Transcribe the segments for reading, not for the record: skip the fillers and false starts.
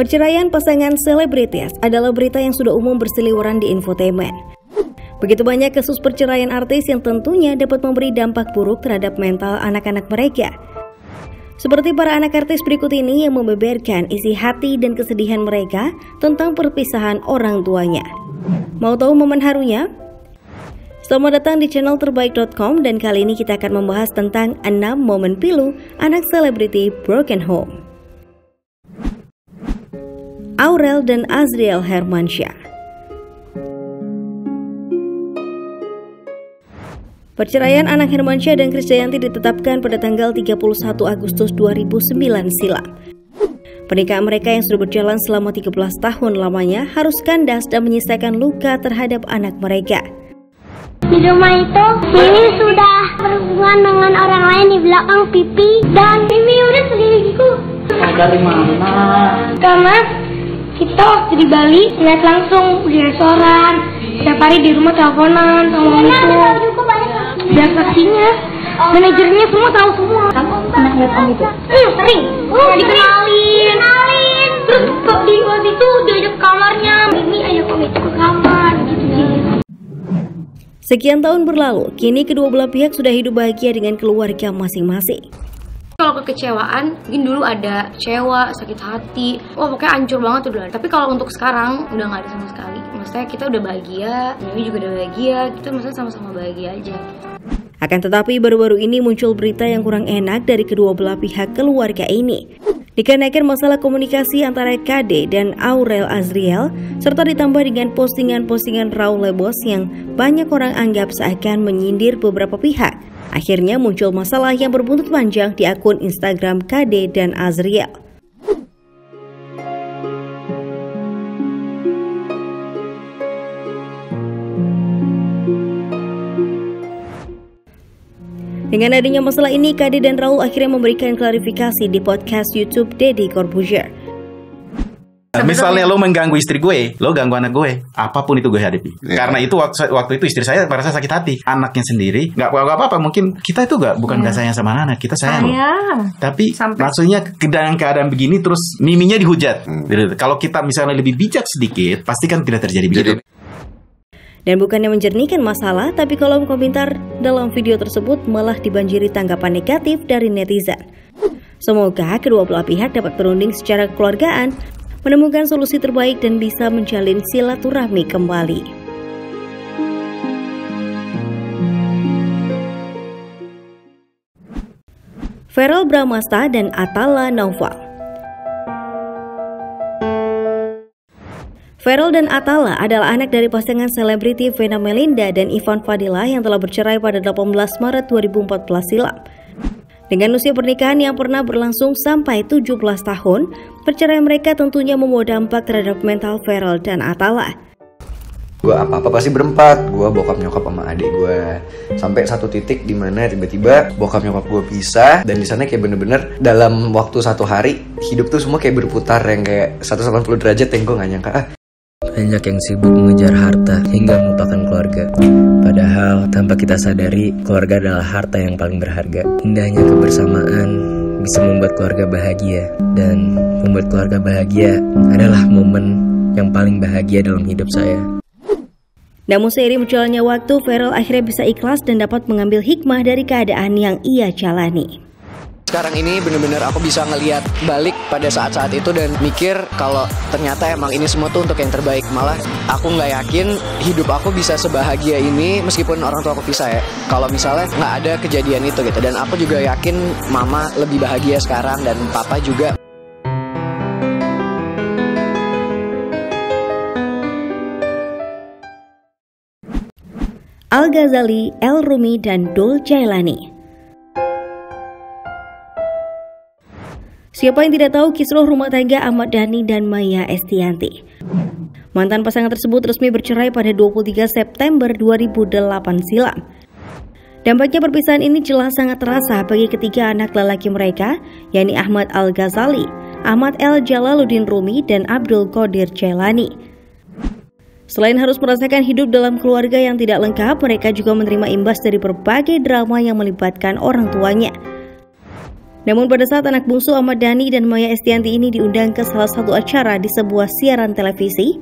Perceraian pasangan selebritis adalah berita yang sudah umum berseliweran di infotainment. Begitu banyak kasus perceraian artis yang tentunya dapat memberi dampak buruk terhadap mental anak-anak mereka. Seperti para anak artis berikut ini yang membeberkan isi hati dan kesedihan mereka tentang perpisahan orang tuanya. Mau tahu momen harunya? Selamat datang di channel terbaik.com dan kali ini kita akan membahas tentang 6 momen pilu anak selebriti broken home. Aurel dan Azriel Hermansyah. Perceraian anak Hermansyah dan Krisdayanti ditetapkan pada tanggal 31 Agustus 2009 silam. Pernikahan mereka yang sudah berjalan selama 13 tahun lamanya harus kandas dan menyisakan luka terhadap anak mereka. Di rumah itu, Mimi sudah berhubungan dengan orang lain di belakang pipi dan Mimi udah selingkuh. Dari mana? Karena kita waktu di Bali lihat langsung di restoran, setiap hari di rumah teleponan sama itu. Dan saksinya, manajernya semua tahu semua. Kamu pernah lihat om itu? Sering. Dikenalin. Terus di waktu itu diajak ke kamarnya, Mimi ajak om itu ke kamar gitu. Sekian tahun berlalu, kini kedua belah pihak sudah hidup bahagia dengan keluarga masing-masing. Kalau kekecewaan, mungkin dulu ada kecewa, sakit hati, pokoknya hancur banget tuh dulu. Tapi kalau untuk sekarang udah nggak ada sama sekali. Maksudnya kita udah bahagia, Mimi juga udah bahagia, kita maksudnya sama-sama bahagia aja. Akan tetapi baru-baru ini muncul berita yang kurang enak dari kedua belah pihak keluarga ini. Dikarenakan masalah komunikasi antara KD dan Aurel Azriel, serta ditambah dengan postingan-postingan raw lebos yang banyak orang anggap seakan menyindir beberapa pihak. Akhirnya muncul masalah yang berbuntut panjang di akun Instagram KD dan Azriel. Dengan adanya masalah ini, KD dan Raul akhirnya memberikan klarifikasi di podcast YouTube Deddy Corbuzier. Misalnya lo mengganggu istri gue, lo ganggu anak gue, apapun itu gue hadapi. Karena itu waktu itu istri saya merasa sakit hati, anaknya sendiri nggak apa-apa. Mungkin kita itu bukan nggak sayang sama anak, kita sayang. Tapi maksudnya dalam keadaan begini terus miminya dihujat. Kalau kita misalnya lebih bijak sedikit, pasti kan tidak terjadi begitu. Dan bukannya menjernihkan masalah, tapi kolom komentar dalam video tersebut malah dibanjiri tanggapan negatif dari netizen. Semoga kedua belah pihak dapat berunding secara kekeluargaan, menemukan solusi terbaik dan bisa menjalin silaturahmi kembali. Verrell Bramasta dan Atala Naufal. Verrell dan Atala adalah anak dari pasangan selebriti Vena Melinda dan Ivan Fadilah yang telah bercerai pada 18 Maret 2014 silam. Dengan usia pernikahan yang pernah berlangsung sampai 17 tahun, perceraian mereka tentunya membawa dampak terhadap mental Verrell dan Atala. Gue apa-apa pasti berempat, gue bokap nyokap sama adik gue. Sampai satu titik di mana tiba-tiba bokap nyokap gue pisah, dan di sana kayak bener-bener dalam waktu satu hari hidup tuh semua kayak berputar yang kayak 180 derajat yang gue gak nyangka. Banyak yang sibuk mengejar harta hingga melupakan keluarga. Padahal tanpa kita sadari, keluarga adalah harta yang paling berharga. Indahnya kebersamaan bisa membuat keluarga bahagia, dan membuat keluarga bahagia adalah momen yang paling bahagia dalam hidup saya. Namun seiring berjalannya waktu, Verrell akhirnya bisa ikhlas dan dapat mengambil hikmah dari keadaan yang ia jalani. Sekarang ini bener-bener aku bisa ngelihat balik pada saat-saat itu dan mikir kalau ternyata emang ini semua tuh untuk yang terbaik. Malah aku nggak yakin hidup aku bisa sebahagia ini meskipun orang tua aku pisah ya. Kalau misalnya nggak ada kejadian itu gitu. Dan aku juga yakin mama lebih bahagia sekarang dan papa juga. Al Ghazali, El Rumi, dan Dul Jailani. Siapa yang tidak tahu kisruh rumah tangga Ahmad Dhani dan Maya Estianty? Mantan pasangan tersebut resmi bercerai pada 23 September 2008 silam. Dampaknya perpisahan ini jelas sangat terasa bagi ketiga anak lelaki mereka, yakni Ahmad Al Ghazali, Ahmad El Jalaluddin Rumi, dan Abdul Qadir Jailani. Selain harus merasakan hidup dalam keluarga yang tidak lengkap, mereka juga menerima imbas dari berbagai drama yang melibatkan orang tuanya. Namun pada saat anak bungsu Ahmad Dhani dan Maya Estianty ini diundang ke salah satu acara di sebuah siaran televisi,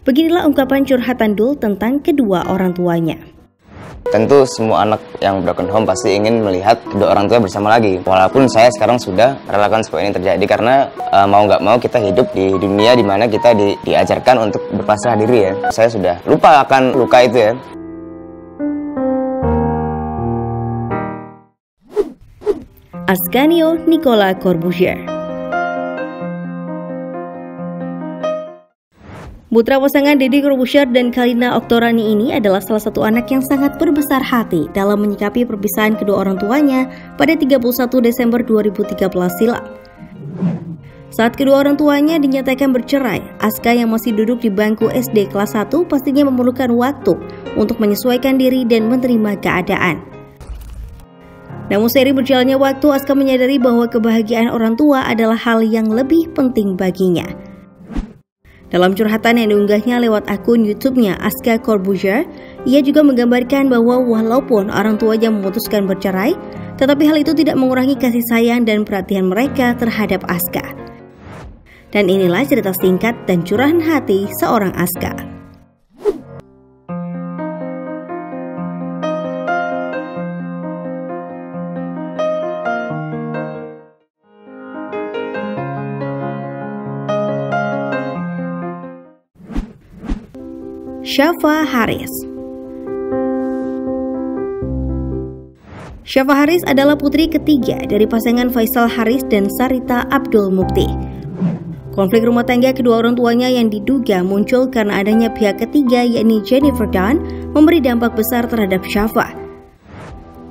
beginilah ungkapan curhatan Dul tentang kedua orang tuanya. Tentu semua anak yang broken home pasti ingin melihat kedua orang tua bersama lagi. Walaupun saya sekarang sudah relakan supaya ini terjadi karena mau nggak mau kita hidup di dunia di mana kita diajarkan untuk berpasrah diri ya. Saya sudah lupa akan luka itu ya. Ascanio Nicola Corbuzier. Putra pasangan Deddy Corbuzier dan Kalina Oktorani ini adalah salah satu anak yang sangat berbesar hati dalam menyikapi perpisahan kedua orang tuanya pada 31 Desember 2013 silam. Saat kedua orang tuanya dinyatakan bercerai, Aska yang masih duduk di bangku SD kelas 1 pastinya memerlukan waktu untuk menyesuaikan diri dan menerima keadaan. Namun seiring berjalannya waktu, Aska menyadari bahwa kebahagiaan orang tua adalah hal yang lebih penting baginya. Dalam curhatan yang diunggahnya lewat akun YouTube-nya Aska Corbuzier, ia juga menggambarkan bahwa walaupun orang tuanya memutuskan bercerai, tetapi hal itu tidak mengurangi kasih sayang dan perhatian mereka terhadap Aska. Dan inilah cerita singkat dan curahan hati seorang Aska. Syafa Haris. Syafa Haris adalah putri ketiga dari pasangan Faisal Haris dan Sarita Abdul Mukti. Konflik rumah tangga kedua orang tuanya yang diduga muncul karena adanya pihak ketiga yakni Jennifer Dunn memberi dampak besar terhadap Syafa.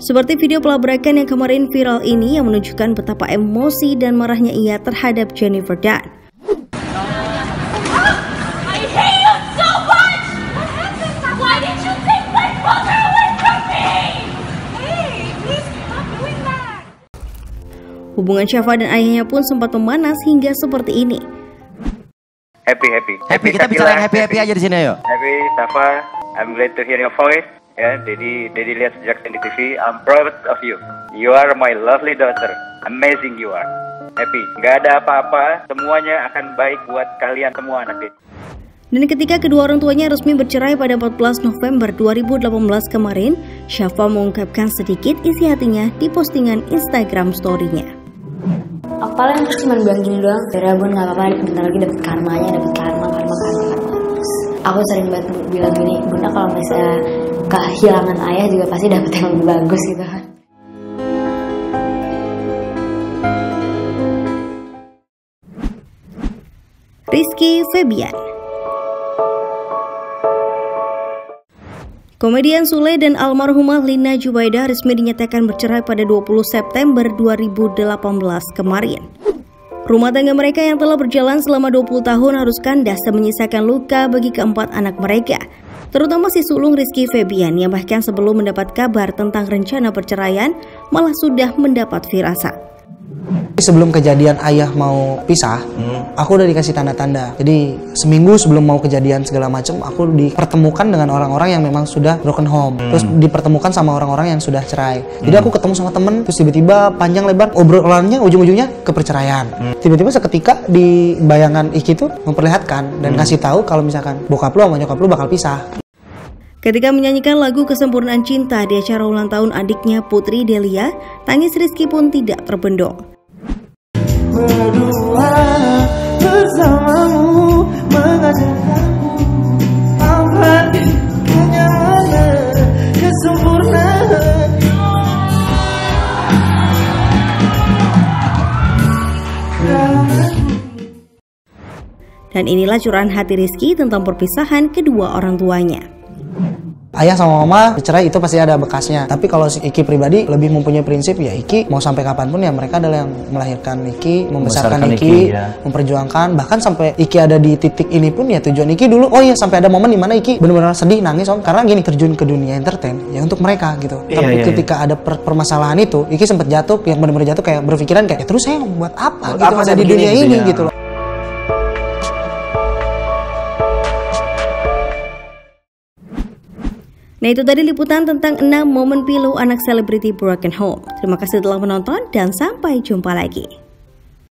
Seperti video pelabrakan yang kemarin viral ini yang menunjukkan betapa emosi dan marahnya ia terhadap Jennifer Dunn. Hubungan Syafa dan ayahnya pun sempat memanas hingga seperti ini. Happy, kita bicara yang happy aja di sini ayo. Happy, Syafa, I'm glad to hear your voice. Ya, Daddy lihat sejak di TV. I'm proud of you. You are my lovely daughter. Amazing you are. Happy, nggak ada apa-apa. Semuanya akan baik buat kalian semua anak Daddy. Dan ketika kedua orang tuanya resmi bercerai pada 14 November 2018 kemarin, Syafa mengungkapkan sedikit isi hatinya di postingan Instagram story-nya. Aku paling cuma bilang gini doang, ya bun gak apa-apa, bentar lagi dapet karmanya, dapet karma. Aku sering banget bilang gini, bunda kalau misalnya kehilangan ayah juga pasti dapet yang lebih bagus gitu kan. Rizky Febian. Komedian Sule dan almarhumah Lina Jubaidah resmi dinyatakan bercerai pada 20 September 2018 kemarin. Rumah tangga mereka yang telah berjalan selama 20 tahun harus kandas dan menyisakan luka bagi keempat anak mereka, terutama si sulung Rizky Febian yang bahkan sebelum mendapat kabar tentang rencana perceraian malah sudah mendapat firasat. Sebelum kejadian ayah mau pisah, aku udah dikasih tanda-tanda. Jadi seminggu sebelum mau kejadian segala macam, aku dipertemukan dengan orang-orang yang memang sudah broken home. Terus dipertemukan sama orang-orang yang sudah cerai. Jadi aku ketemu sama temen, terus tiba-tiba panjang lebar obrolannya ujung-ujungnya ke perceraian. Tiba-tiba seketika di bayangan Iki tuh memperlihatkan dan ngasih tahu kalau misalkan bokap lu sama nyokap lu bakal pisah. Ketika menyanyikan lagu Kesempurnaan Cinta di acara ulang tahun adiknya Putri Delia, tangis Rizky pun tidak terbendung. Berdua bersamamu mengajarkanku apa kenyamanan, kesempurnaan. Dan inilah curahan hati Rizky tentang perpisahan kedua orang tuanya. Ayah sama mama bercerai itu pasti ada bekasnya. Tapi kalau si Iki pribadi lebih mempunyai prinsip ya Iki mau sampai kapanpun ya mereka adalah yang melahirkan Iki, membesarkan Iki, ya. Memperjuangkan. Bahkan sampai Iki ada di titik ini pun ya tujuan Iki dulu. Oh iya sampai ada momen dimana Iki benar-benar sedih nangis om. Karena gini terjun ke dunia entertain ya untuk mereka gitu. Tapi ketika ada permasalahan itu Iki sempat jatuh yang benar-benar jatuh kayak berpikiran kayak ya, terus saya buat apa gitu ada di dunia ini gitu loh. Nah itu tadi liputan tentang 6 momen pilu anak selebriti broken home. Terima kasih telah menonton dan sampai jumpa lagi.